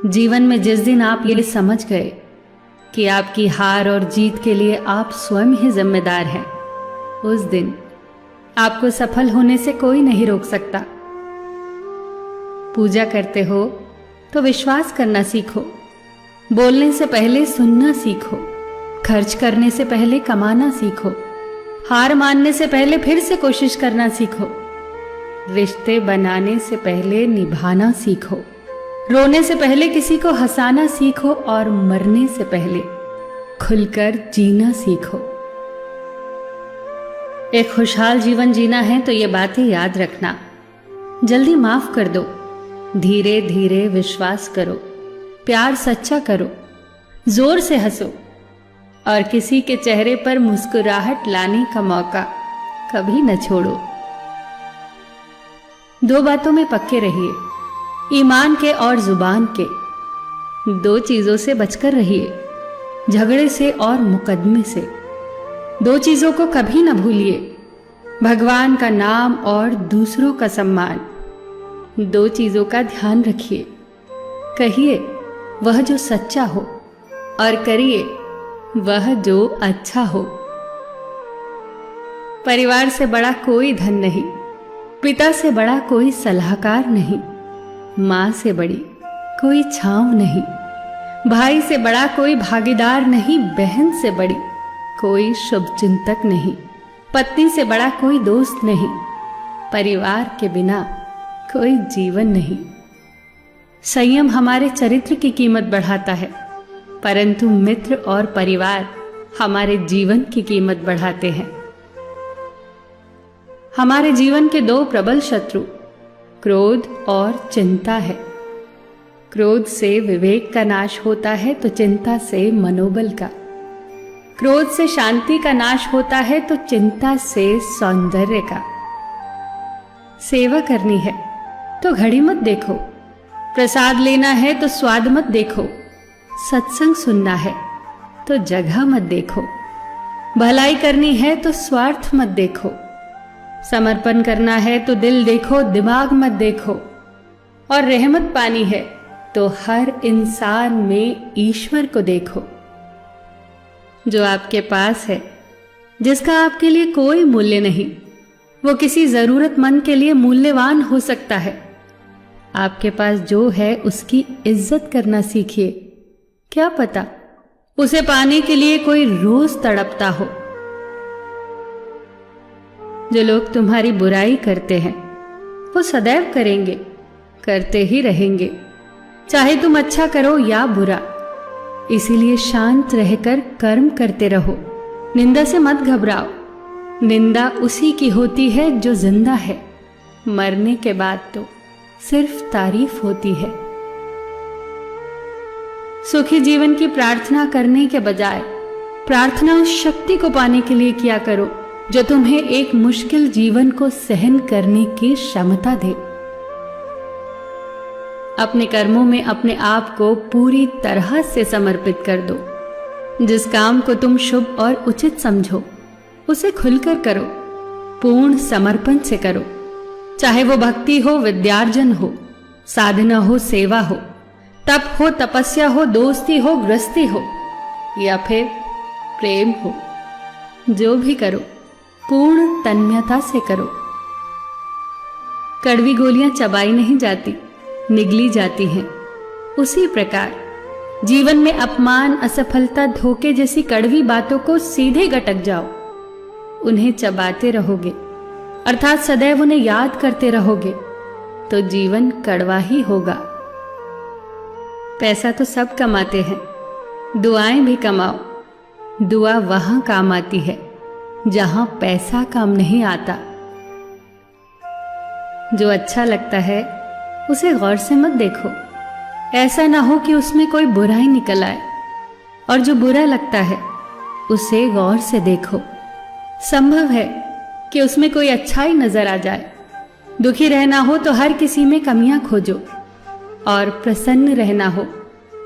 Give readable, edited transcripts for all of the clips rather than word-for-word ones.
जीवन में जिस दिन आप ये समझ गए कि आपकी हार और जीत के लिए आप स्वयं ही जिम्मेदार हैं, उस दिन आपको सफल होने से कोई नहीं रोक सकता। पूजा करते हो तो विश्वास करना सीखो, बोलने से पहले सुनना सीखो, खर्च करने से पहले कमाना सीखो, हार मानने से पहले फिर से कोशिश करना सीखो, रिश्ते बनाने से पहले निभाना सीखो, रोने से पहले किसी को हंसाना सीखो और मरने से पहले खुलकर जीना सीखो। एक खुशहाल जीवन जीना है तो ये बातें याद रखना। जल्दी माफ कर दो, धीरे धीरे विश्वास करो, प्यार सच्चा करो, जोर से हंसो और किसी के चेहरे पर मुस्कुराहट लाने का मौका कभी न छोड़ो। दो बातों में पक्के रहिए, ईमान के और जुबान के। दो चीजों से बचकर रहिए, झगड़े से और मुकदमे से। दो चीजों को कभी न भूलिए, भगवान का नाम और दूसरों का सम्मान। दो चीजों का ध्यान रखिए, कहिए वह जो सच्चा हो और करिए वह जो अच्छा हो। परिवार से बड़ा कोई धन नहीं, पिता से बड़ा कोई सलाहकार नहीं, मां से बड़ी कोई छांव नहीं, भाई से बड़ा कोई भागीदार नहीं, बहन से बड़ी कोई शुभचिंतक नहीं, पत्नी से बड़ा कोई दोस्त नहीं, परिवार के बिना कोई जीवन नहीं। संयम हमारे चरित्र की कीमत बढ़ाता है, परंतु मित्र और परिवार हमारे जीवन की कीमत बढ़ाते हैं। हमारे जीवन के दो प्रबल शत्रु क्रोध और चिंता है। क्रोध से विवेक का नाश होता है तो चिंता से मनोबल का। क्रोध से शांति का नाश होता है तो चिंता से सौंदर्य का। सेवा करनी है तो घड़ी मत देखो, प्रसाद लेना है तो स्वाद मत देखो, सत्संग सुनना है तो जगह मत देखो, भलाई करनी है तो स्वार्थ मत देखो, समर्पण करना है तो दिल देखो, दिमाग मत देखो, और रहमत पानी है तो हर इंसान में ईश्वर को देखो। जो आपके पास है, जिसका आपके लिए कोई मूल्य नहीं, वो किसी जरूरतमंद के लिए मूल्यवान हो सकता है। आपके पास जो है उसकी इज्जत करना सीखिए, क्या पता उसे पाने के लिए कोई रोज तड़पता हो। जो लोग तुम्हारी बुराई करते हैं वो सदैव करेंगे, करते ही रहेंगे, चाहे तुम अच्छा करो या बुरा। इसीलिए शांत रहकर कर्म करते रहो, निंदा से मत घबराओ। निंदा उसी की होती है जो जिंदा है, मरने के बाद तो सिर्फ तारीफ होती है। सुखी जीवन की प्रार्थना करने के बजाय प्रार्थना उस शक्ति को पाने के लिए किया करो जो तुम्हें एक मुश्किल जीवन को सहन करने की क्षमता दे। अपने कर्मों में अपने आप को पूरी तरह से समर्पित कर दो। जिस काम को तुम शुभ और उचित समझो उसे खुलकर करो, पूर्ण समर्पण से करो। चाहे वो भक्ति हो, विद्यार्जन हो, साधना हो, सेवा हो, तप हो, तपस्या हो, दोस्ती हो, गृहस्थी हो या फिर प्रेम हो, जो भी करो पूर्ण तन्मयता से करो। कड़वी गोलियां चबाई नहीं जाती, निगली जाती हैं। उसी प्रकार जीवन में अपमान, असफलता, धोखे जैसी कड़वी बातों को सीधे गटक जाओ। उन्हें चबाते रहोगे, अर्थात सदैव उन्हें याद करते रहोगे, तो जीवन कड़वा ही होगा। पैसा तो सब कमाते हैं, दुआएं भी कमाओ। दुआ वहां काम आती है जहां पैसा काम नहीं आता। जो अच्छा लगता है उसे गौर से मत देखो, ऐसा ना हो कि उसमें कोई बुराई निकल आए, और जो बुरा लगता है उसे गौर से देखो। संभव है कि उसमें कोई अच्छाई नजर आ जाए। दुखी रहना हो तो हर किसी में कमियां खोजो, और प्रसन्न रहना हो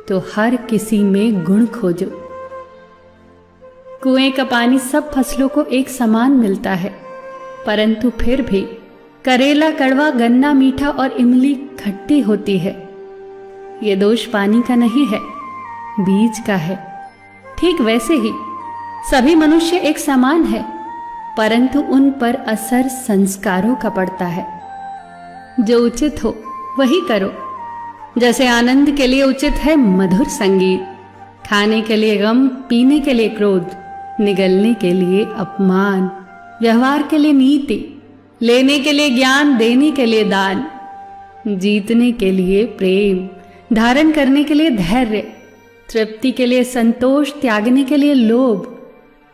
तो हर किसी में गुण खोजो। कुएं का पानी सब फसलों को एक समान मिलता है, परंतु फिर भी करेला कड़वा, गन्ना मीठा और इमली खट्टी होती है। ये दोष पानी का नहीं है, बीज का है। ठीक वैसे ही सभी मनुष्य एक समान है, परंतु उन पर असर संस्कारों का पड़ता है। जो उचित हो वही करो। जैसे आनंद के लिए उचित है मधुर संगीत, खाने के लिए गम, पीने के लिए क्रोध, निगलने के लिए अपमान, व्यवहार के लिए नीति, लेने के लिए ज्ञान, देने के लिए दान, जीतने के लिए प्रेम, धारण करने के लिए धैर्य, तृप्ति के लिए संतोष, त्यागने के लिए लोभ,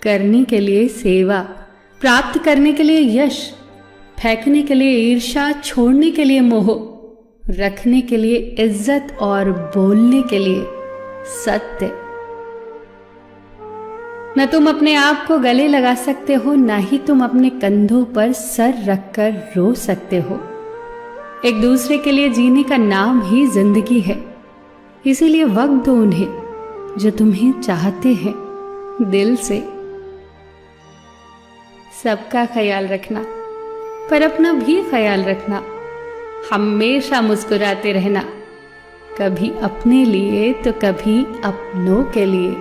करने के लिए सेवा, प्राप्त करने के लिए यश, फेंकने के लिए ईर्ष्या, छोड़ने के लिए मोह, रखने के लिए इज्जत और बोलने के लिए सत्य। न तुम अपने आप को गले लगा सकते हो, न ही तुम अपने कंधों पर सर रखकर रो सकते हो। एक दूसरे के लिए जीने का नाम ही जिंदगी है। इसीलिए वक्त दो उन्हें जो तुम्हें चाहते हैं दिल से। सबका ख्याल रखना, पर अपना भी ख्याल रखना। हमेशा मुस्कुराते रहना, कभी अपने लिए तो कभी अपनों के लिए।